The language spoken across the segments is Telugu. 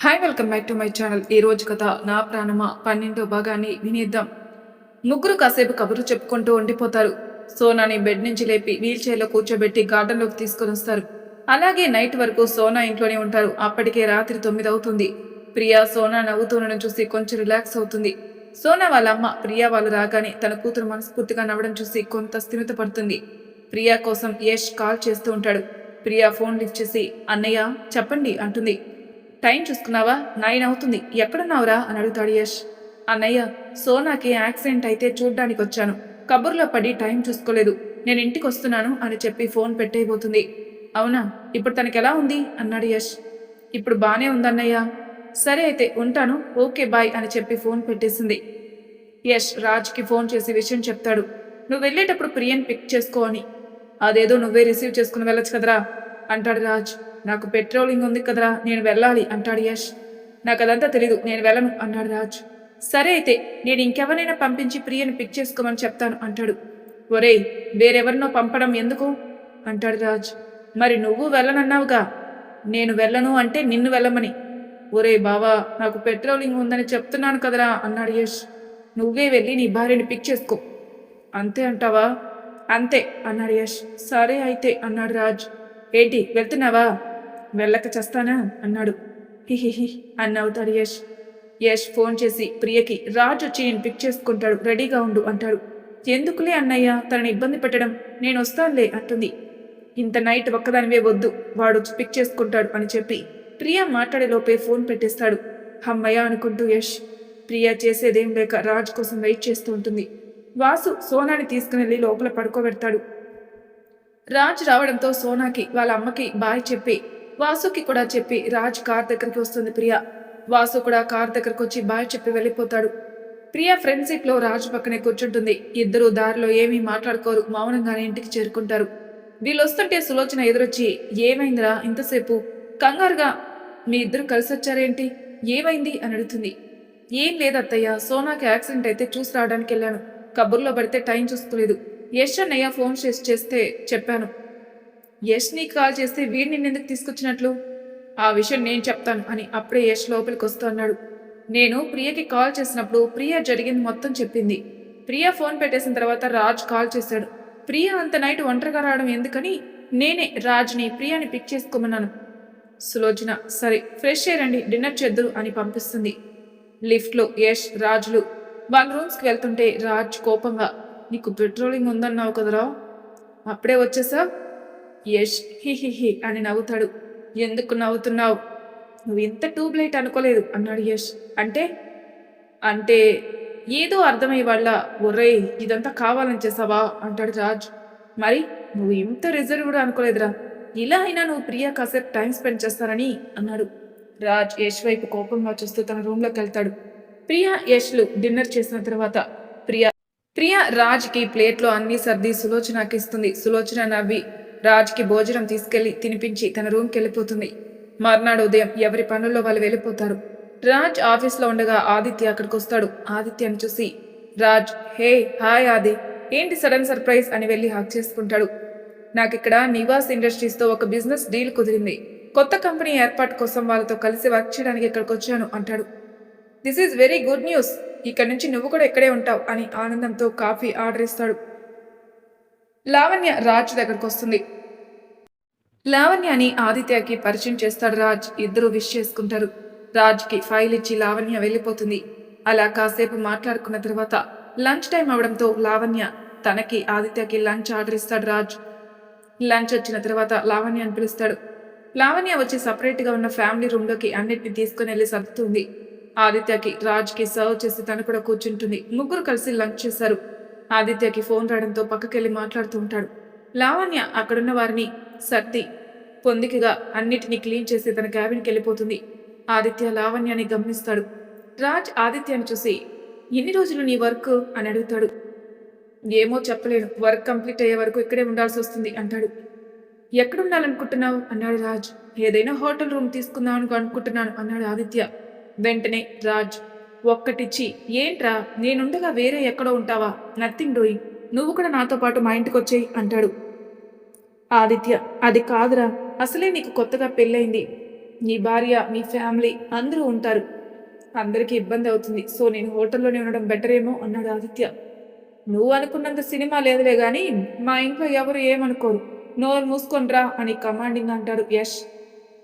Hi welcome back to my channel. ఈ రోజు కథ నా ప్రాణమా 12వ భాగాన్ని వినేద్దాం. ముగ్గురు కాసేపు కబుర్లు చెప్పుకుంటూ ఉండిపోతారు. సోనాని బెడ్ నుంచి లేపి వీల్ చైర్లో కూర్చోబెట్టి గార్డెన్లోకి తీసుకొని వస్తారు. అలాగే నైట్ వరకు సోనా ఇంట్లోనే ఉంటారు. అప్పటికే రాత్రి 9 అవుతుంది. ప్రియా సోనా నవ్వుతుండడం చూసి కొంచెం రిలాక్స్ అవుతుంది. సోనా వాళ్ళ అమ్మ ప్రియా వాళ్ళు రాగానే తన కూతురు మనస్ఫూర్తిగా నవ్వడం చూసి కొంత స్థిమిత పడుతుంది. ప్రియా కోసం యష్ కాల్ చేస్తూ ఉంటాడు. ప్రియా ఫోన్ లిఫ్ట్ చేసి అన్నయ్య చెప్పండి అంటుంది. టైం చూసుకున్నావా? 9 అవుతుంది. ఎక్కడున్నావురా అని అడుగుతాడు యష్. అన్నయ్య, సోనాకి యాక్సిడెంట్ అయితే చూడ్డానికి వచ్చాను. కబుర్లో పడి టైం చూసుకోలేదు. నేను ఇంటికి వస్తున్నాను అని చెప్పి ఫోన్ పెట్టేయబోతుంది. అవునా, ఇప్పుడు తనకెలా ఉంది అన్నాడు యష్. ఇప్పుడు బానే ఉందన్నయ్య. సరే అయితే ఉంటాను, ఓకే బాయ్ అని చెప్పి ఫోన్ పెట్టేసింది. యష్ రాజ్కి ఫోన్ చేసి విషయం చెప్తాడు. నువ్వు వెళ్ళేటప్పుడు ప్రియన్ పిక్ చేసుకో అని. అదేదో నువ్వే రిసీవ్ చేసుకుని వెళ్ళొచ్చు కదరా అంటాడు రాజ్. నాకు పెట్రోలింగ్ ఉంది కదరా, నేను వెళ్ళాలి అంటాడు యష్. నాకు అదంతా తెలీదు, నేను వెళ్ళను అన్నాడు రాజ్. సరే అయితే నేను ఇంకెవరైనా పంపించి ప్రియని పిక్ చేసుకోమని చెప్తాను అంటాడు. ఒరేయ్, వేరెవరినో పంపడం ఎందుకు అంటాడు రాజ్. మరి నువ్వు వెళ్ళనన్నావుగా. నేను వెళ్ళను అంటే నిన్ను వెళ్ళమని. ఒరే బావా, నాకు పెట్రోలింగ్ ఉందని చెప్తున్నాను కదరా అన్నాడు యష్. నువ్వే వెళ్ళి నీ భార్యని పిక్ చేసుకో. అంతే అంటావా? అంతే అన్నాడు యష్. సరే అయితే అన్నాడు రాజ్. ఏంటి వెళ్తున్నావా? వెళ్ళక చేస్తానా అన్నాడు. హిహిహి అని నవ్వుతాడు యష్. యష్ ఫోన్ చేసి ప్రియకి రాజ్ వచ్చి నేను పిక్ చేసుకుంటాడు, రెడీగా ఉండు అంటాడు. ఎందుకులే అన్నయ్య తనని ఇబ్బంది పెట్టడం, నేను వస్తానులే అంటుంది. ఇంత నైట్ ఒక్కదానివే వద్దు, వాడు వచ్చి పిక్ చేసుకుంటాడు అని చెప్పి ప్రియా మాట్లాడేలోపే ఫోన్ పెట్టేస్తాడు. అమ్మయ్య అనుకుంటూ యష్. ప్రియా చేసేదేం లేక రాజ్ కోసం వెయిట్ చేస్తూ ఉంటుంది. వాసు సోనాని తీసుకుని లోపల పడుకోబెడతాడు. రాజ్ రావడంతో సోనాకి వాళ్ళ అమ్మకి బాయ్ చెప్పి వాసుకి కూడా చెప్పి రాజ్ కార్ దగ్గరికి వస్తుంది ప్రియా. వాసు కూడా కార్ దగ్గరకు వచ్చి బాయ్ చెప్పి వెళ్ళిపోతాడు. ప్రియా ఫ్రంట్ సీట్ లో రాజ్ పక్కనే కూర్చుంటుంది. ఇద్దరు దారిలో ఏమీ మాట్లాడుకోరు, మౌనంగానే ఇంటికి చేరుకుంటారు. వీళ్ళు వస్తుంటే సులోచన ఎదురొచ్చి ఏమైందిరా ఇంతసేపు కంగారుగా మీ ఇద్దరు కలిసి వచ్చారేంటి, ఏమైంది అని అడుగుతుంది. ఏం లేదత్తయ్య, సోనాకి యాక్సిడెంట్ అయితే చూసి రావడానికి వెళ్ళాను. కబుర్లో పడితే టైం చూసుకోలేదు. యష్ అన్నయ్య ఫోన్ చేస్తే చెప్పాను. యష్ నీకు కాల్ చేస్తే వీడిని నిన్నెందుకు తీసుకొచ్చినట్లు? ఆ విషయం నేను చెప్తాను అని అప్పుడే యష్ లోపలికి వస్తూ అన్నాడు. నేను ప్రియకి కాల్ చేసినప్పుడు ప్రియ జరిగింది మొత్తం చెప్పింది. ప్రియ ఫోన్ పెట్టేసిన తర్వాత రాజ్ కాల్ చేశాడు. ప్రియ అంత నైట్ ఒంటరిగా రావడం ఎందుకని నేనే రాజ్ని ప్రియాని పిక్ చేసుకోమన్నాను. సులోచన సరే ఫ్రెష్ అయ్యండి, డిన్నర్ చేద్దురు అని పంపిస్తుంది. లిఫ్ట్లో యష్ రాజులు వాళ్ళ రూమ్స్కి వెళ్తుంటే రాజ్ కోపంగా నీకు పెట్రోలింగ్ ఉందన్నావు కదరా, అప్పుడే వచ్చేసా? యష్ హిహిహి అని నవ్వుతాడు. ఎందుకు నవ్వుతున్నావు? నువ్వు ఇంత ట్యూబ్లైట్ అనుకోలేదు అన్నాడు యష్. అంటే అంటే ఏదో అర్థమయ్యే వాళ్ళ ఒర్రే ఇదంతా కావాలని చేసావా అంటాడు రాజ్. మరి నువ్వు ఇంత రిజర్వ్డ్ అనుకోలేదురా. ఇలా అయినా నువ్వు ప్రియా కాసేపు టైం స్పెండ్ చేస్తారని అన్నాడు. రాజ్ యష్ వైపు కోపంగా చూస్తూ తన రూమ్లోకి వెళ్తాడు. ప్రియా యష్లు డిన్నర్ చేసిన తర్వాత ప్రియా రాజ్కి ప్లేట్లో అన్ని సర్ది సులోచనకి ఇస్తుంది. సులోచన నవ్వి రాజ్కి భోజనం తీసుకెళ్లి తినిపించి తన రూమ్కి వెళ్ళిపోతుంది. మర్నాడు ఉదయం ఎవరి పనుల్లో వాళ్ళు వెళ్ళిపోతారు. రాజ్ ఆఫీస్లో ఉండగా ఆదిత్య అక్కడికి వస్తాడు. ఆదిత్యని చూసి రాజ్ హే హాయ్ ఆది, ఏంటి సడన్ సర్ప్రైజ్ అని వెళ్ళి హక్ చేసుకుంటాడు. నాకిక్కడ నివాస్ ఇండస్ట్రీస్తో ఒక బిజినెస్ డీల్ కుదిరింది. కొత్త కంపెనీ ఏర్పాటు కోసం వాళ్ళతో కలిసి వర్క్ చేయడానికి ఇక్కడికి వచ్చాను అంటాడు. This is very good news, ఇక్కడ నుంచి నువ్వు కూడా ఇక్కడే ఉంటావు అని ఆనందంతో కాఫీ ఆర్డర్ ఇస్తాడు. లావణ్య రాజ్ దగ్గరకు వస్తుంది. లావణ్యని ఆదిత్యకి పరిచయం చేస్తాడు రాజ్. ఇద్దరు విష్ చేసుకుంటారు. రాజ్కి ఫైల్ ఇచ్చి లావణ్య వెళ్ళిపోతుంది. అలా కాసేపు మాట్లాడుకున్న తర్వాత లంచ్ టైం అవడంతో లావణ్య తనకి ఆదిత్యకి లంచ్ ఆర్డర్ ఇస్తాడు రాజ్. లంచ్ వచ్చిన తర్వాత లావణ్యని పిలుస్తాడు. లావణ్య వచ్చి సపరేట్గా ఉన్న ఫ్యామిలీ రూమ్లోకి అన్నిటిని తీసుకుని వెళ్ళి సర్దుతుంది. ఆదిత్యకి రాజ్కి సర్వ్ చేసి తను కూడా కూర్చుంటుంది. ముగ్గురు కలిసి లంచ్ చేశారు. ఆదిత్యకి ఫోన్ రావడంతో పక్కకెళ్ళి మాట్లాడుతూ ఉంటాడు. లావణ్య అక్కడున్న వారిని సర్ది పొందికగా అన్నిటినీ క్లీన్ చేసి తన క్యాబిన్కి వెళ్ళిపోతుంది. ఆదిత్య లావణ్యాన్ని గమనిస్తాడు. రాజ్ ఆదిత్యని చూసి ఎన్ని రోజులు నీ వర్క్ అని అడుగుతాడు. ఏమో చెప్పలేను, వర్క్ కంప్లీట్ అయ్యే వరకు ఇక్కడే ఉండాల్సి వస్తుంది అంటాడు. ఎక్కడుండాలనుకుంటున్నావు అన్నాడు రాజ్. ఏదైనా హోటల్ రూమ్ తీసుకుందామని అనుకుంటున్నాను అన్నాడు ఆదిత్య. వెంటనే రాజ్ ఒక్కటిచ్చి ఏంట్రా నేనుండగా వేరే ఎక్కడో ఉంటావా, నథింగ్ డూయింగ్, నువ్వు కూడా నాతో పాటు మా ఇంటికి వచ్చేయి అంటాడు. ఆదిత్య అది కాదురా, అసలే నీకు కొత్తగా పెళ్ళయింది, నీ భార్య, మీ ఫ్యామిలీ అందరూ ఉంటారు. అందరికీ ఇబ్బంది అవుతుంది. సో నేను హోటల్లోనే ఉండడం బెటర్ ఏమో అన్నాడు ఆదిత్య. నువ్వు అనుకున్నంత సినిమా లేదులే గాని మా ఇంట్లో ఎవరు ఏమనుకోరు. నోరు మూసుకొనిరా అని కమాండింగ్ అంటాడు యష్.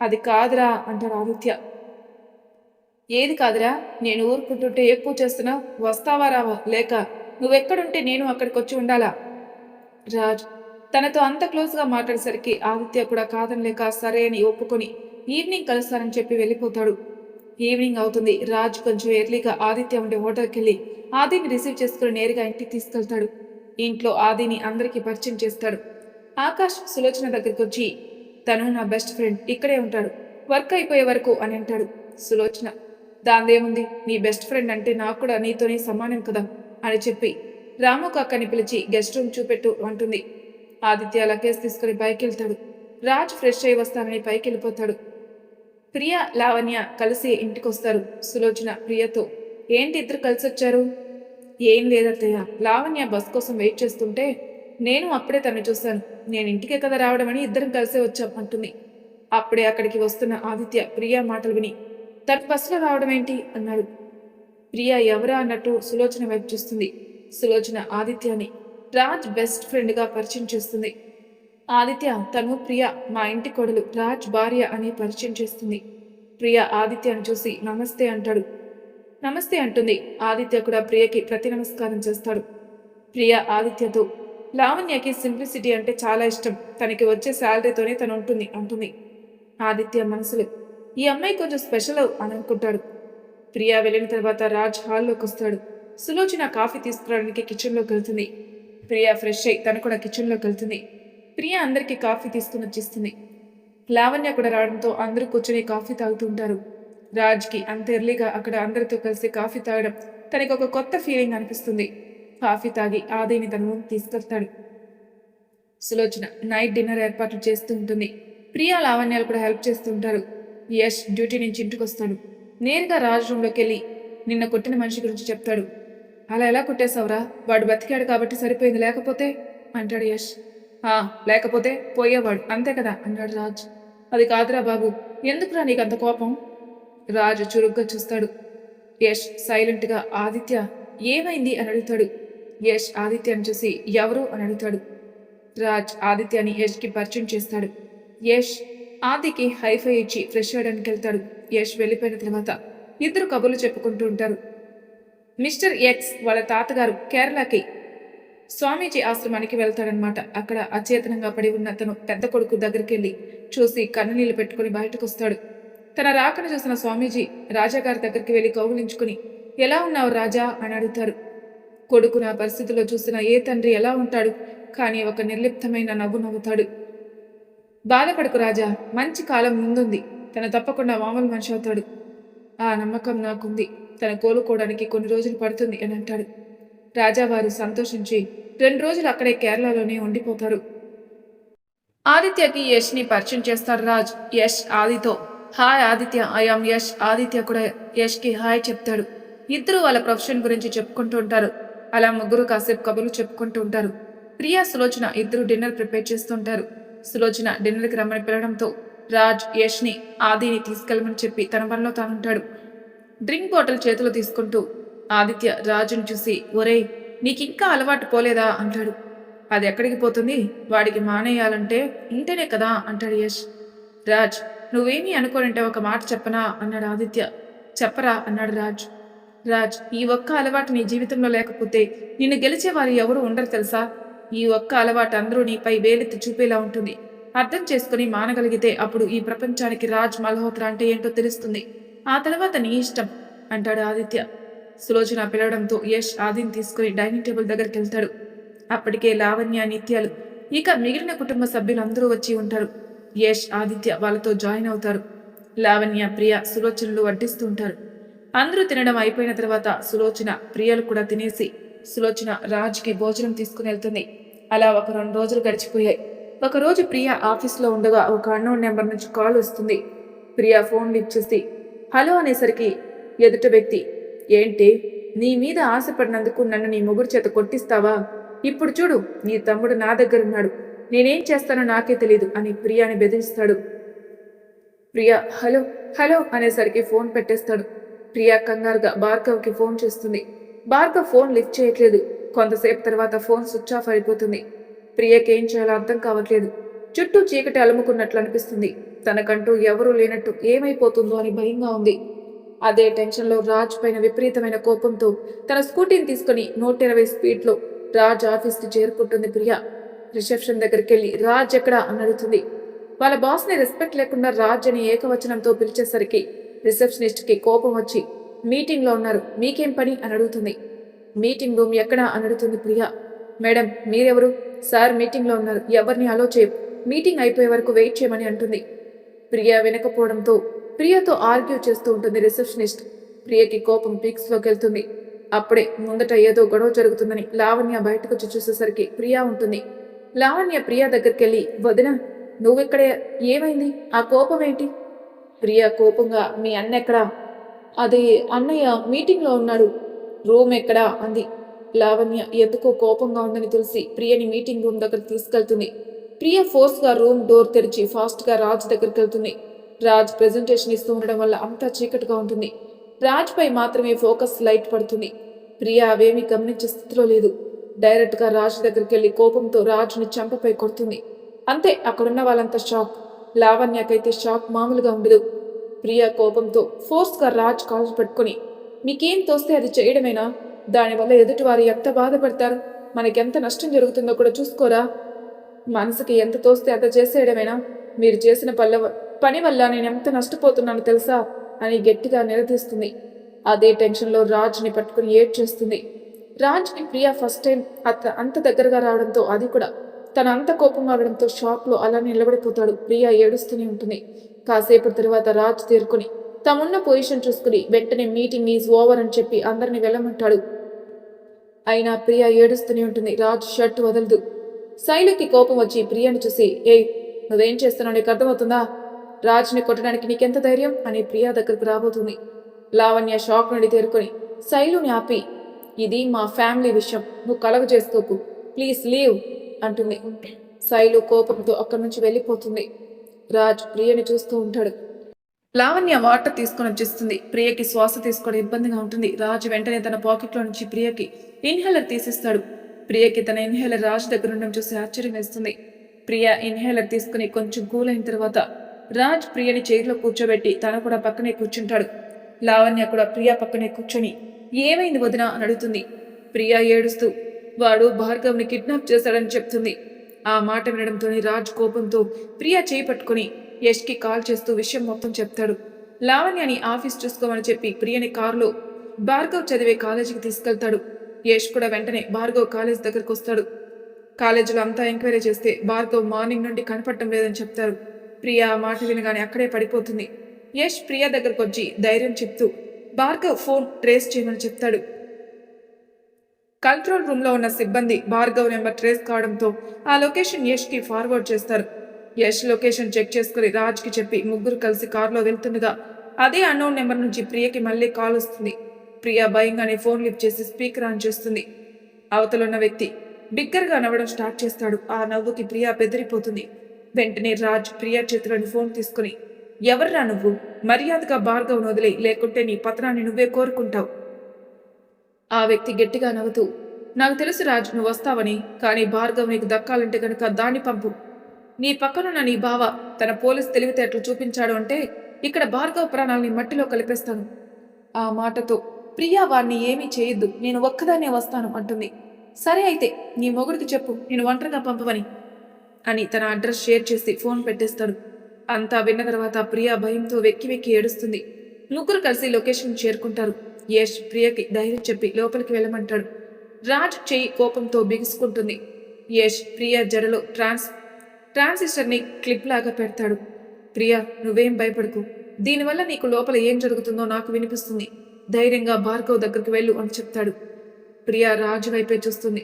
అది కాదురా అంటాడు ఆదిత్య. ఏది కాదురా? నేను ఊరుకుంటుంటే ఎక్కువ చేస్తున్నావు. వస్తావా రావా? లేక నువ్వెక్కడుంటే నేను అక్కడికొచ్చి ఉండాలా? రాజ్ తనతో అంత క్లోజ్గా మాట్లాడేసరికి ఆదిత్య కూడా కాదనలేక సరే అని ఒప్పుకొని ఈవినింగ్ కలుస్తానని చెప్పి వెళ్ళిపోతాడు. ఈవినింగ్ అవుతుంది. రాజ్ కొంచెం ఎర్లీగా ఆదిత్య ఉండే హోటల్కి వెళ్ళి ఆదిని రిసీవ్ చేసుకుని నేరుగా ఇంటికి తీసుకెళ్తాడు. ఇంట్లో ఆదిని అందరికీ పరిచయం చేస్తాడు. ఆకాష్ సులోచన దగ్గరికి వచ్చి తను నా బెస్ట్ ఫ్రెండ్, ఇక్కడే ఉంటాడు, వర్క్ అయిపోయే వరకు అని అంటాడు. సులోచన దాందేముంది, నీ బెస్ట్ ఫ్రెండ్ అంటే నాకు కూడా నీతోనే సమానం కదా అని చెప్పి రాము కాక్కని పిలిచి గెస్ట్ రూమ్ చూపెట్టు అంటుంది. ఆదిత్య లగేజ్ తీసుకుని పైకి వెళ్తాడు. రాజ్ ఫ్రెష్ అయి వస్తానని పైకి వెళ్ళిపోతాడు. ప్రియ, లావణ్య కలిసి ఇంటికొస్తారు. సులోచన ప్రియతో ఏంటి ఇద్దరు కలిసి వచ్చారు? ఏం లేదత్తయ్య, లావణ్య బస్ కోసం వెయిట్ చేస్తుంటే నేను అప్పుడే తను చూశాను. నేను ఇంటికే కదా రావడం అని ఇద్దరం కలిసే వచ్చాం అంటుంది. అప్పుడే అక్కడికి వస్తున్న ఆదిత్య ప్రియా మాటలు విని తను బస్సులో రావడం ఏంటి అన్నాడు. ప్రియా ఎవరా అన్నట్టు సులోచన వైపు చూస్తుంది. సులోచన ఆదిత్యని రాజ్ బెస్ట్ ఫ్రెండ్గా పరిచయం చేస్తుంది. ఆదిత్య తను ప్రియ మా ఇంటి కొడలు రాజ్ భార్య అని పరిచయం చేస్తుంది. ప్రియ ఆదిత్యను చూసి నమస్తే అంటాడు. నమస్తే అంటుంది. ఆదిత్య కూడా ప్రియకి ప్రతి నమస్కారం చేస్తాడు. ప్రియ ఆదిత్యతో లావణ్యకి సింప్లిసిటీ అంటే చాలా ఇష్టం, తనకి వచ్చే శాలరీతోనే తను ఉంటుంది అంటుంది. ఆదిత్య మనసులో ఈ అమ్మాయి కొంచెం స్పెషల్ అని అనుకుంటాడు. ప్రియా వెళ్ళిన తర్వాత రాజ్ హాల్లోకి వస్తాడు. సులోచన కాఫీ తీసుకురావడానికి కిచెన్లోకి వెళ్తుంది. ప్రియా ఫ్రెష్ అయి తను కూడా కిచెన్లోకి వెళ్తుంది. ప్రియా అందరికీ కాఫీ తీసుకుని వచ్చిస్తుంది. లావణ్య కూడా రావడంతో అందరూ కూర్చొని కాఫీ తాగుతూ ఉంటారు. రాజ్కి అంత ఎర్లీగా అక్కడ అందరితో కలిసి కాఫీ తాగడం తనకి ఒక కొత్త ఫీలింగ్ అనిపిస్తుంది. కాఫీ తాగి ఆదిని తను తీసుకెళ్తాడు. సులోచన నైట్ డిన్నర్ ఏర్పాట్లు చేస్తూ ఉంటుంది. ప్రియా, లావణ్యాలు కూడా హెల్ప్ చేస్తూ ఉంటారు. యష్ డ్యూటీ నుంచి ఇంటికి వస్తాడు. నేరుగా రాజ్ రూమ్లోకి వెళ్ళి నిన్న కొట్టిన మనిషి గురించి చెప్తాడు. అలా ఎలా కొట్టేశావురా? వాడు బతికాడు కాబట్టి సరిపోయింది, లేకపోతే అంటాడు యష్. లేకపోతే పోయేవాడు అంతే కదా అన్నాడు రాజ్. అది కాదురా బాబు, ఎందుకురా నీకు అంత కోపం? రాజు చురుగ్గా చూస్తాడు. యష్ సైలెంట్గా ఆదిత్య ఏమైంది అని అడుగుతాడు. యష్ ఆదిత్యని చూసి ఎవరు అని అడుగుతాడు. రాజ్ ఆదిత్యని యష్కి పరిచయం చేస్తాడు. యష్ ఆదికి హైఫై ఇచ్చి ఫ్రెష్ అవ్వడానికి వెళ్తాడు. యష్ వెళ్ళిపోయిన తర్వాత ఇద్దరు కబుర్లు చెప్పుకుంటూ ఉంటారు. మిస్టర్ ఎక్స్ వాళ్ళ తాతగారు కేరళకి స్వామీజీ ఆశ్రమానికి వెళ్తాడనమాట. అక్కడ అచేతనంగా పడి ఉన్న తను పెద్ద కొడుకు దగ్గరికి వెళ్ళి చూసి కన్ననీళ్లు పెట్టుకుని బయటకు వస్తాడు. తన రాకను చూసిన స్వామీజీ రాజాగారి దగ్గరికి వెళ్ళి కౌగులించుకుని ఎలా ఉన్నావు రాజా అని అడుగుతారు. కొడుకు నా పరిస్థితిలో చూసిన ఏ తండ్రి ఎలా ఉంటాడు, కానీ ఒక నిర్లిప్తమైన నవ్వు నవ్వుతాడు. బాధపడకు రాజా, మంచి కాలం ముందుంది, తను తప్పకుండా మామూలు మనిషి అవుతాడు. ఆ నమ్మకం నాకుంది. తను కోలుకోవడానికి కొన్ని రోజులు పడుతుంది అని అంటాడు. రాజావారు సంతోషించి 2 రోజులు అక్కడే కేరళలోనే ఉండిపోతారు. ఆదిత్యకి యష్ని పరిచయం చేస్తాడు రాజ్. యష్ ఆదితో హాయ్ ఆదిత్య, ఐఆమ్ యష్. ఆదిత్య కూడా యష్కి హాయ్ చెప్తాడు. ఇద్దరు వాళ్ళ ప్రొఫెషన్ గురించి చెప్పుకుంటూ ఉంటారు. అలా ముగ్గురు కాసేపు కబుర్లు చెప్పుకుంటూ ఉంటారు. ప్రియా, సులోచన ఇద్దరు డిన్నర్ ప్రిపేర్ చేస్తుంటారు. సులోచన డిన్నర్కి రమ్మని పిలవడంతో రాజ్ యష్ని ఆదిని తీసుకెళ్ళమని చెప్పి తన పనిలో తానుంటాడు. డ్రింక్ బాటిల్ చేతిలో తీసుకుంటూ ఆదిత్య రాజుని చూసి ఒరేయ్, నీకింకా అలవాటు పోలేదా అంటాడు. అది ఎక్కడికి పోతుంది, వాడికి మానేయాలంటే ఇంటేనే కదా అంటాడు యష్. రాజ్ నువ్వేమీ అనుకోనంటే ఒక మాట చెప్పనా అన్నాడు ఆదిత్య. చెప్పరా అన్నాడు రాజ్. రాజ్ ఈ ఒక్క అలవాటు నీ జీవితంలో లేకపోతే నిన్ను గెలిచేవారు ఎవరు ఉండరు తెలుసా. ఈ ఒక్క అలవాటు అందరూ నీపై వేలెత్తి చూపేలా ఉంటుంది. అర్థం చేసుకుని మానగలిగితే అప్పుడు ఈ ప్రపంచానికి రాజ్ మల్హోత్రా అంటే ఏంటో తెలుస్తుంది. ఆ తర్వాత నీ ఇష్టం అంటాడు ఆదిత్య. సులోచన పిలవడంతో యష్ ఆదిని తీసుకుని డైనింగ్ టేబుల్ దగ్గరికి వెళ్తాడు. అప్పటికే లావణ్య, నిత్యాలు ఇక మిగిలిన కుటుంబ సభ్యులందరూ వచ్చి ఉంటారు. యష్ ఆదిత్య వాళ్ళతో జాయిన్ అవుతారు. లావణ్య, ప్రియ, సులోచనలు వడ్డిస్తూ ఉంటారు. అందరూ తినడం అయిపోయిన తర్వాత సులోచన, ప్రియలు కూడా తినేసి సులోచన రాజ్కి భోజనం తీసుకుని వెళ్తుంది. అలా ఒక 2 రోజులు గడిచిపోయాయి. ఒకరోజు ప్రియ ఆఫీస్లో ఉండగా ఒక అన్నోన్ నెంబర్ నుంచి కాల్ వస్తుంది. ప్రియ ఫోన్ లిఫ్ట్ చేసి హలో అనేసరికి ఎదుట వ్యక్తి ఏంటి, నీ మీద ఆశపడినందుకు నన్ను నీ మొగుడు చేత కొట్టిస్తావా? ఇప్పుడు చూడు, నీ తమ్ముడు నా దగ్గరున్నాడు, నేనేం చేస్తానో నాకే తెలీదు అని ప్రియాని బెదిరిస్తాడు. ప్రియా హలో హలో అనేసరికి ఫోన్ పెట్టేస్తాడు. ప్రియా కంగారుగా భార్గవ్కి ఫోన్ చేస్తుంది. భార్గవ్ ఫోన్ లిఫ్ట్ చేయట్లేదు. కొంతసేపు తర్వాత ఫోన్ స్విచ్ ఆఫ్ అయిపోతుంది. ప్రియకి ఏం చేయాలో అర్థం కావట్లేదు. చుట్టూ చీకటి అలుముకున్నట్లు అనిపిస్తుంది. తనకంటూ ఎవరూ లేనట్టు ఏమైపోతుందో అని భయంగా ఉంది. అదే టెన్షన్లో రాజ్ పైన విపరీతమైన కోపంతో తన స్కూటీని తీసుకుని 120 స్పీడ్లో రాజ్ ఆఫీస్కి చేరుకుంటుంది ప్రియా. రిసెప్షన్ దగ్గరికి వెళ్ళి రాజ్ ఎక్కడా అని అడుగుతుంది. వాళ్ళ బాస్ని రెస్పెక్ట్ లేకుండా రాజ్ అని ఏకవచనంతో పిలిచేసరికి రిసెప్షనిస్ట్కి కోపం వచ్చి మీటింగ్లో ఉన్నారు, మీకేం పని అని అడుగుతుంది. మీటింగ్ రూమ్ ఎక్కడా అని అడుగుతుంది ప్రియా. మేడం మీరెవరు? సార్ మీటింగ్లో ఉన్నారు, ఎవరిని అలో చేయం, మీటింగ్ అయిపోయే వరకు వెయిట్ చేయమని అంటుంది. ప్రియా వినకపోవడంతో ప్రియాతో ఆర్గ్యూ చేస్తూ ఉంటుంది రిసెప్షనిస్ట్. ప్రియకి కోపం పీక్స్లోకి వెళ్తుంది. అప్పుడే ముందట ఏదో గొడవ జరుగుతుందని లావణ్య బయటకు వచ్చి చూసేసరికి ప్రియా ఉంటుంది. లావణ్య ప్రియా దగ్గరికి వెళ్ళి వదిన నువ్వెక్కడే, ఏమైంది, ఆ కోపం ఏంటి? ప్రియా కోపంగా మీ అన్న ఎక్కడా? అది అన్నయ్య మీటింగ్లో ఉన్నాడు, రూమ్ ఎక్కడా అంది. లావణ్య ఎందుకో కోపంగా ఉందని తెలిసి ప్రియని మీటింగ్ రూమ్ దగ్గరికి తీసుకెళ్తుంది. ప్రియ ఫోర్స్గా రూమ్ డోర్ తెరిచి ఫాస్ట్గా రాజ్ దగ్గరికి వెళ్తుంది. రాజ్ ప్రెజెంటేషన్ ఇస్తూ ఉండడం వల్ల అంతా చీకటిగా ఉంటుంది. రాజ్ పై మాత్రమే ఫోకస్ లైట్ పడుతుంది. ప్రియ అవేమీ గమనించే స్థితిలో లేదు. డైరెక్ట్గా రాజ్ దగ్గరికి వెళ్ళి కోపంతో రాజ్ని చంపపై కొడుతుంది. అంతే, అక్కడున్న వాళ్ళంతా షాక్. లావణ్యకైతే షాక్ మామూలుగా ఉండదు. ప్రియ కోపంతో ఫోర్స్గా రాజ్ కాల్స్ పెట్టుకుని మీకేం తోస్తే అది చేయడమేనా? దానివల్ల ఎదుటివారు ఎంత బాధపడతారు, మనకెంత నష్టం జరుగుతుందో కూడా చూసుకోరా? మనసుకి ఎంత తోస్తే అంత చేసేయడమేనా? మీరు చేసిన పని వల్ల నేను ఎంత నష్టపోతున్నానో తెలుసా అని గట్టిగా నిలదీస్తుంది. అదే టెన్షన్లో రాజ్ని పట్టుకుని ఏడ్చేస్తుంది. రాజ్ని ప్రియా ఫస్ట్ టైం అంత దగ్గరగా రావడంతో, అది కూడా తన అంత కోపం రావడంతో షాక్లో అలా నిలబడిపోతాడు. ప్రియా ఏడుస్తూనే ఉంటుంది. కాసేపటి తర్వాత రాజ్ తేరుకుని తమున్న పొజిషన్ చూసుకుని వెంటనే మీటింగ్ ఈజ్ ఓవర్ అని చెప్పి అందరిని వెళ్ళమంటాడు. అయినా ప్రియా ఏడుస్తూనే ఉంటుంది. రాజ్ షర్ట్ వదలదు. శైలుకి కోపం వచ్చి ప్రియాని చూసి నువ్వేం చేస్తున్నావు, నీకు అర్థమవుతుందా? రాజ్ని కొట్టడానికి నీకెంత ధైర్యం అని ప్రియా దగ్గరకు రాబోతుంది. లావణ్య షాక్ నుండి తేరుకొని శైలుని ఆపి ఇది మా ఫ్యామిలీ విషయం, నువ్వు కలగ చేసుకోకు, ప్లీజ్ లీవ్ అంటుంది. శైలు కోపంతో అక్కడి నుంచి వెళ్ళిపోతుంది. రాజ్ ప్రియని చూస్తూ ఉంటాడు. లావణ్య వాటర్ తీసుకొని వచ్చేస్తుంది. ప్రియకి శ్వాస తీసుకోవడం ఇబ్బందిగా ఉంటుంది. రాజ్ వెంటనే తన పాకెట్లో నుంచి ప్రియకి ఇన్హేలర్ తీసిస్తాడు. ప్రియకి తన ఇన్హేలర్ రాజ్ దగ్గర ఉండడం చూసి ఆశ్చర్యం వేస్తుంది. ప్రియ ఇన్హేలర్ తీసుకుని కొంచెం కూల్ అయిన తర్వాత రాజ్ ప్రియని చైర్లో కూర్చోబెట్టి తన కూడా పక్కనే కూర్చుంటాడు. లావణ్య కూడా ప్రియా పక్కనే కూర్చొని ఏమైంది వదిన అని అడుగుతుంది. ప్రియా ఏడుస్తూ వాడు భార్గవ్ని కిడ్నాప్ చేశాడని చెప్తుంది. ఆ మాట వినడంతోని రాజ్ కోపంతో ప్రియా చేయి పట్టుకుని యష్కి కాల్ చేస్తూ విషయం మొత్తం చెప్తాడు. లావణ్యని ఆఫీస్ చూసుకోమని చెప్పి ప్రియని కారులో భార్గవ్ చదివే కాలేజీకి తీసుకెళ్తాడు. యష్ కూడా వెంటనే భార్గవ్ కాలేజ్ దగ్గరకు వస్తాడు. కాలేజీలో అంతా ఎంక్వైరీ చేస్తే భార్గవ్ మార్నింగ్ నుండి కనపడటం లేదని చెప్తారు. ప్రియా ఆ మాట వినగానే అక్కడే పడిపోతుంది. యష్ ప్రియా దగ్గరకు వచ్చి ధైర్యం చెప్తూ భార్గవ్ ఫోన్ ట్రేస్ చేయమని చెప్తాడు. కంట్రోల్ రూమ్లో ఉన్న సిబ్బంది భార్గవ్ నెంబర్ ట్రేస్ కావడంతో ఆ లొకేషన్ యష్కి ఫార్వర్డ్ చేస్తారు. యష్ లొకేషన్ చెక్ చేసుకుని రాజ్కి చెప్పి ముగ్గురు కలిసి కారులో వెళ్తుండగా అదే అన్నోన్ నెంబర్ నుంచి ప్రియకి మళ్ళీ కాల్ వస్తుంది. ప్రియా భయంగానే ఫోన్ లిఫ్ట్ చేసి స్పీకర్ ఆన్ చేస్తుంది. అవతలున్న వ్యక్తి బిగ్గరగా నవ్వడం స్టార్ట్ చేస్తాడు. ఆ నవ్వుకి ప్రియా బెదిరిపోతుంది. వెంటనే రాజ్ ప్రియా చేతిలోని ఫోన్ తీసుకుని ఎవర్రా నువ్వు, మర్యాదగా భార్గవ్ను వదిలే, లేకుంటే నీ పత్రాన్ని నువ్వే కోరుకుంటావు. ఆ వ్యక్తి గట్టిగా నవ్వుతూ నాకు తెలుసు రాజ్ నువ్వు వస్తావని, కానీ భార్గవ్ నీకు దక్కాలంటే కనుక దాన్ని పంపు. నీ పక్కనున్న నీ బావ తన పోలీస్ తెలివితేటలు చూపించాడు అంటే ఇక్కడ భార్గవ్ ప్రాణాలని మట్టిలో కలిపేస్తాను. ఆ మాటతో ప్రియా వాణ్ణి ఏమీ చేయొద్దు, నేను ఒక్కదాన్నే వస్తాను అంటుంది. సరే అయితే నీ మొగుడికి చెప్పు నేను ఒంటరిగా పంపమని అని తన అడ్రస్ షేర్ చేసి ఫోన్ పెట్టేస్తాడు. అంతా విన్న తర్వాత ప్రియా భయంతో వెక్కి వెక్కి ఏడుస్తుంది. ముగ్గురు కలిసి లొకేషన్ చేరుకుంటారు. యష్ ప్రియకి ధైర్యం చెప్పి లోపలికి వెళ్ళమంటాడు. రాజ్ చెయ్యి కోపంతో బిగుసుకుంటుంది. యష్ ప్రియా జడలో ట్రాన్సిస్టర్ని క్లిప్ లాగా పెడతాడు. ప్రియా నువ్వేం భయపడకు, దీనివల్ల నీకు లోపల ఏం జరుగుతుందో నాకు వినిపిస్తుంది, ధైర్యంగా భార్గవ్ దగ్గరికి వెళ్ళు అని చెప్తాడు. ప్రియా రాజు వైపే చూస్తుంది.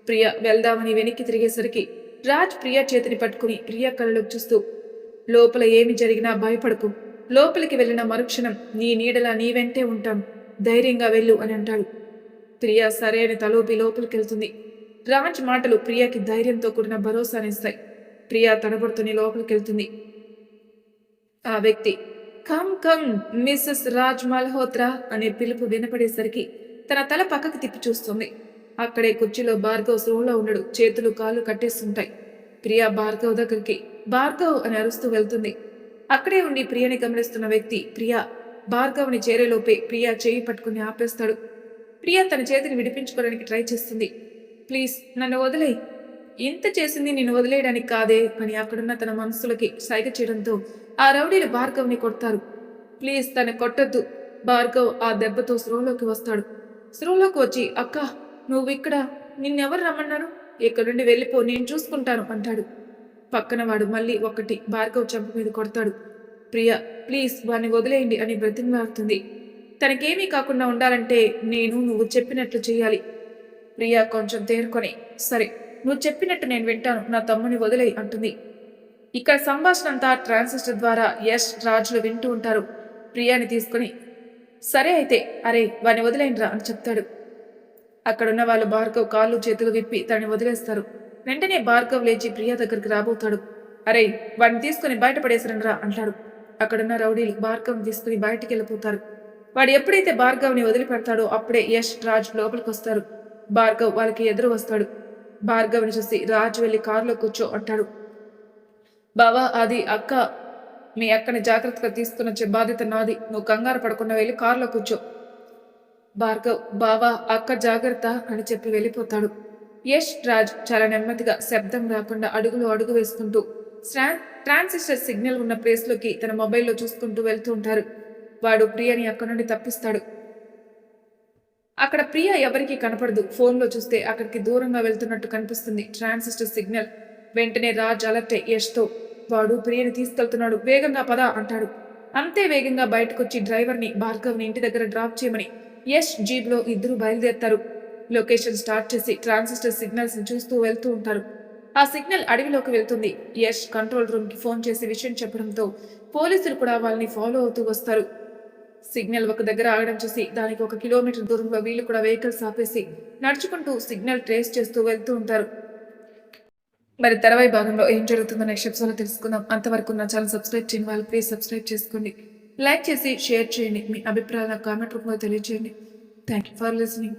ప్రియా వెళ్దామని వెనక్కి తిరిగేసరికి రాజ్ ప్రియా చేతిని పట్టుకుని ప్రియా కళ్ళలోకి చూస్తూ లోపల ఏమి జరిగినా భయపడకు, లోపలికి వెళ్ళిన మరుక్షణం నీ నీడలా నీ వెంటే ఉంటాను, ధైర్యంగా వెళ్ళు అని అంటాడు. ప్రియా సరే అని తలోపి లోపలికి వెళ్తుంది. రాజ్ మాటలు ప్రియాకి ధైర్యంతో కూడిన భరోసానిస్తాయి. ప్రియా తడబడుతూనే లోపలికి వెళ్తుంది. ఆ వ్యక్తి come come Mrs Raj Malhotra అనే పిలుపు వినపడేసరికి తన తల పక్కకి తిప్పి చూస్తుంది. అక్కడే కుర్చీలో భార్గవ్ స్లోలో ఉండడు. చేతులు కాళ్ళు కట్టేస్తుంటాయి. ప్రియా భార్గవ్ దగ్గరికి భార్గవ్ అని అరుస్తూ వెళ్తుంది. అక్కడే ఉండి ప్రియని గమనిస్తున్న వ్యక్తి ప్రియా భార్గవ్ని చేరేలోపే ప్రియా చేయి పట్టుకుని ఆపేస్తాడు. ప్రియా తన చేతిని విడిపించుకోవడానికి ట్రై చేస్తుంది. ప్లీజ్ నన్ను వదిలేయ్, ఇంత చేసింది నిన్ను వదిలేయడానికి కాదే అని అక్కడున్న తన మనసులకి సైగ చేయడంతో ఆ రౌడీలు భార్గవ్ని కొడతారు. ప్లీజ్ తను కొట్టొద్దు. భార్గవ్ ఆ దెబ్బతో స్రోలోకి వస్తాడు. స్రోలోకి వచ్చి అక్క నువ్వు ఇక్కడ, నిన్నెవరు రమ్మన్నారు, ఇక్కడ నుండి వెళ్ళిపో, నేను చూసుకుంటాను అంటాడు. పక్కన వాడు మళ్ళీ ఒకటి భార్గవ్ చంప మీద కొడతాడు. ప్రియా ప్లీజ్ వాడిని వదిలేయండి అని బ్రతిమలాడుతుంది. తనకేమీ కాకుండా ఉండాలంటే నువ్వు చెప్పినట్లు చేయాలి. ప్రియా కొంచెం తేరుకొని సరే నువ్వు చెప్పినట్టు నేను వింటాను, నా తమ్ముని వదిలేయి అంటుంది. ఇక్కడ సంభాషణ అంతా ట్రాన్సిస్టర్ ద్వారా యష్ రాజులు వింటూ ఉంటారు. ప్రియాని తీసుకుని సరే అయితే అరే వాడిని వదిలేయండిరా అని చెప్తాడు. అక్కడున్న వాళ్ళు భార్గవ్ కాళ్ళు చేతులు విప్పి తనని వదిలేస్తారు. వెంటనే భార్గవ్ లేచి ప్రియా దగ్గరికి రాబోతాడు. అరే వాడిని తీసుకుని బయటపడేసరండ్రా అంటాడు. అక్కడున్న రౌడీలు భార్గవ్ని తీసుకుని బయటికి వెళ్ళిపోతారు. వాడు ఎప్పుడైతే భార్గవ్ని వదిలిపెడతాడో అప్పుడే యష్ రాజ్ లోపలికి వస్తారు. భార్గవ్ వాళ్ళకి ఎదురు వస్తాడు. భార్గవ్ని చూసి రాజ్ వెళ్ళి కారులో కూర్చో అంటాడు. బావా అది అక్క, మీ అక్కని జాగ్రత్తగా తీసుకుని వచ్చే బాధ్యత నాది, నువ్వు కంగారు పడకుండా వెళ్ళి కారులో కూర్చో. భార్గవ్ బావా అక్క జాగ్రత్త అని చెప్పి వెళ్ళిపోతాడు. యష్ రాజ్ చాలా నెమ్మదిగా శబ్దం రాకుండా అడుగు వేసుకుంటూ ట్రాన్సిస్టర్ సిగ్నల్ ఉన్న ప్లేస్లోకి తన మొబైల్లో చూసుకుంటూ వెళ్తూ ఉంటారు. వాడు ప్రియని అక్కడి నుండి తప్పిస్తాడు. అక్కడ ప్రియ ఎవరికీ కనపడదు. ఫోన్లో చూస్తే అక్కడికి దూరంగా వెళ్తున్నట్టు కనిపిస్తుంది ట్రాన్సిస్టర్ సిగ్నల్. వెంటనే రాజ్ అలర్ట్ యష్తో వాడు ప్రియని తీసుకెళ్తున్నాడు, వేగంగా పద అంటాడు. అంతే వేగంగా బయటకొచ్చి డ్రైవర్ని భార్గవ్ని ఇంటి దగ్గర డ్రాప్ చేయమని యష్ జీబ్లో ఇద్దరు బయలుదేరుతారు. లొకేషన్ స్టార్ట్ చేసి ట్రాన్సిస్టర్ సిగ్నల్స్ చూస్తూ వెళ్తూ ఉంటారు. ఆ సిగ్నల్ అడవిలోకి వెళ్తుంది. యష్ కంట్రోల్ రూమ్కి ఫోన్ చేసి విషయం చెప్పడంతో పోలీసులు కూడా వాళ్ళని ఫాలో అవుతూ వస్తారు. సిగ్నల్ ఒక దగ్గర ఆగడం చూసి దానికి 1 కిలోమీటర్ దూరంలో వీళ్ళు కూడా వెహికల్స్ ఆపేసి నడుచుకుంటూ సిగ్నల్ ట్రేస్ చేస్తూ వెళ్తూ ఉంటారు. మరి తర్వాయి భాగంలో ఏం జరుగుతుందో నెక్స్ట్ ఎపిసోడ్లో తెలుసుకుందాం. అంతవరకు నా ఛానల్ సబ్స్క్రైబ్ చేయని వాళ్ళు ప్లీజ్ సబ్స్క్రైబ్ చేసుకోండి. లైక్ చేసి షేర్ చేయండి. మీ అభిప్రాయాల కామెంట్ రూపంలో తెలియజేయండి. Thank you for listening.